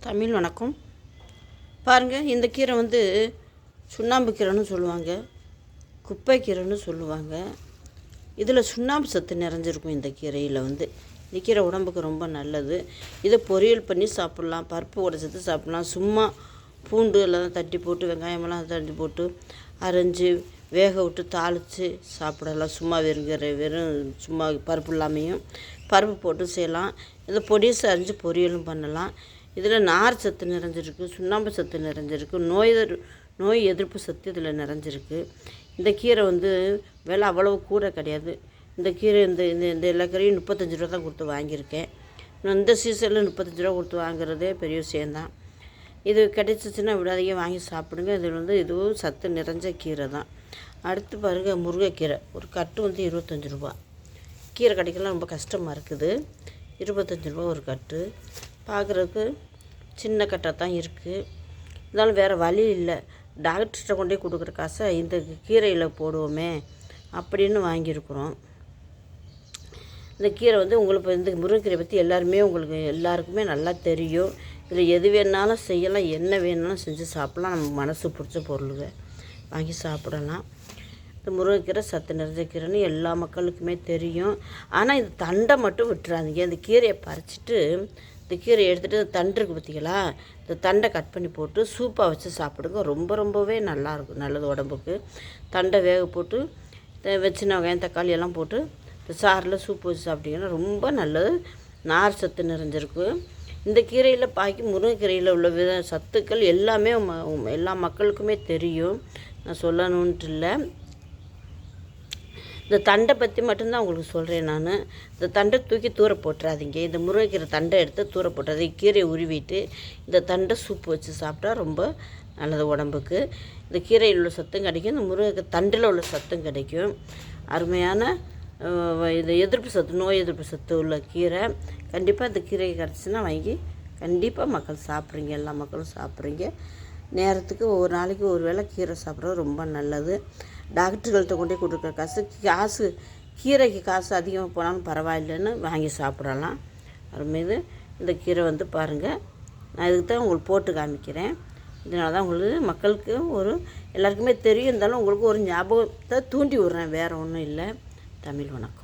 தமிழ் வணக்கம். பாருங்கள், இந்த கீரை வந்து சுண்ணாம்பு கீரைன்னு சொல்லுவாங்க, குப்பை கீரைன்னு சொல்லுவாங்க. இதில் சுண்ணாம்பு சத்து நிறைஞ்சிருக்கும். இந்த கீரையில் வந்து இந்த கீரை உடம்புக்கு ரொம்ப நல்லது. இதை பொரியல் பண்ணி சாப்பிட்லாம், பருப்பு உடைச்சி சாப்பிட்லாம், சும்மா பூண்டு எல்லாம் தட்டி போட்டு வெங்காயமெல்லாம் தட்டி போட்டு அரைஞ்சி வேக விட்டு தாளித்து சாப்பிடலாம். சும்மா வெறும் சும்மா பருப்பு இல்லாமையும் பருப்பு போட்டு செய்யலாம். இதை பொடியை அரிஞ்சு பொரியலும் பண்ணலாம். இதில் நார் சத்து நிறைஞ்சிருக்கு, சுண்ணாம்பு சத்து நிறைஞ்சிருக்கு, நோய் எதிர்ப்பு சத்து இதில் நிறைஞ்சிருக்கு. இந்த கீரை வந்து விலை அவ்வளவு கூட கிடையாது. இந்த கீரை இந்த எல்லா கீரையும் 35 ரூபா தான் கொடுத்து வாங்கியிருக்கேன். இந்த சீசனில் 35 ரூபா கொடுத்து வாங்குறதே பெரிய விஷயந்தான். இது கிடைச்சிச்சின்னா விடாதீங்க, வாங்கி சாப்பிடுங்க. இதில் வந்து இதுவும் சத்து நிறைஞ்ச கீரை தான். அடுத்து பாருங்கள், முருங்கைக்கீரை ஒரு கட்டு வந்து 25 ரூபா. கீரை கிடைக்கலாம் ரொம்ப கஷ்டமாக இருக்குது. 25 ரூபா ஒரு கட்டு. பார்க்குறதுக்கு சின்ன கட்டாக தான் இருக்குது. இருந்தாலும் வேறு வழி இல்லை. டாக்டர்கிட்ட கொண்டே கொடுக்குற காசை இந்த கீரையில் போடுவோமே அப்படின்னு வாங்கியிருக்குறோம். இந்த கீரை வந்து உங்களுக்கு இந்த முருங்கைக்கீரை பற்றி எல்லாருக்குமே நல்லா தெரியும். இதில் எது வேணாலும் செய்யலாம், என்ன வேணாலும் செஞ்சு சாப்பிட்லாம். நம்ம மனசு பிடிச்ச பொருளுங்க வாங்கி சாப்பிடலாம். இந்த முருங்கைக்கீரை சத்து நிறைஞ்ச கீரைன்னு எல்லா மக்களுக்குமே தெரியும். ஆனால் இது தண்டை மட்டும் விட்டுறாதீங்க. இந்த கீரையை பறிச்சிட்டு இந்த கீரையை எடுத்துகிட்டு இந்த தண்டு இருக்குது பார்த்திங்களா, இந்த தண்டை கட் பண்ணி போட்டு சூப்பாக வச்சு சாப்பிடுங்க. ரொம்பவே நல்லாயிருக்கும், நல்லது உடம்புக்கு. தண்டை வேக போட்டு சின்ன வெங்காயம் தக்காளி எல்லாம் போட்டு இந்த சாறில் சூப்பு வச்சு சாப்பிட்டிங்கன்னா ரொம்ப நல்லது. நார் சத்து நிறைஞ்சிருக்கு. இந்த கீரையில் முருங்கைக்கீரையில் உள்ள சத்துக்கள் எல்லாமே எல்லா மக்களுக்குமே தெரியும். நான் சொல்லணுன்ட்டு இல்லை. இந்த தண்டை பற்றி மட்டும்தான் உங்களுக்கு சொல்கிறேன் நான். இந்த தண்டை தூக்கி தூர போட்டுறாதீங்க. இந்த முருங்கைக்கீரை தண்டை எடுத்து தூர போட்டுறாதீங்க. கீரையை உருவிட்டு இந்த தண்டை சூப்பு வச்சு சாப்பிட்டா ரொம்ப நல்லது உடம்புக்கு. இந்த கீரையில் உள்ள சத்தும் கிடைக்கும், இந்த முருங்கை தண்டில் உள்ள சத்தும் கிடைக்கும். அருமையான இந்த நோய் எதிர்ப்பு சத்து உள்ள கீரை. கண்டிப்பாக இந்த கீரை கிடச்சின்னா வாங்கி கண்டிப்பாக மக்கள் சாப்பிட்றீங்க, எல்லா மக்களும் சாப்பிட்றீங்க. நேரத்துக்கு ஒரு நாளைக்கு ஒரு வேளை கீரை சாப்பிட்றது ரொம்ப நல்லது. டாக்டர்கள்ட்ட கொண்டே கொடுக்குற காசு கீரைக்கு காசு அதிகமாக போனாலும் பரவாயில்லைன்னு வாங்கி சாப்பிடலாம். அருமைது இந்த கீரை வந்து பாருங்கள், நான் இதுக்கு தான் உங்களுக்கு போட்டு காமிக்கிறேன். இதனால தான் உங்களுக்கு மக்களுக்கு எல்லாருக்குமே தெரியும். இருந்தாலும் உங்களுக்கு ஒரு ஞாபகத்தை தூண்டி விட்றேன், வேறு ஒன்றும் இல்லை. தமிழ் வணக்கம்.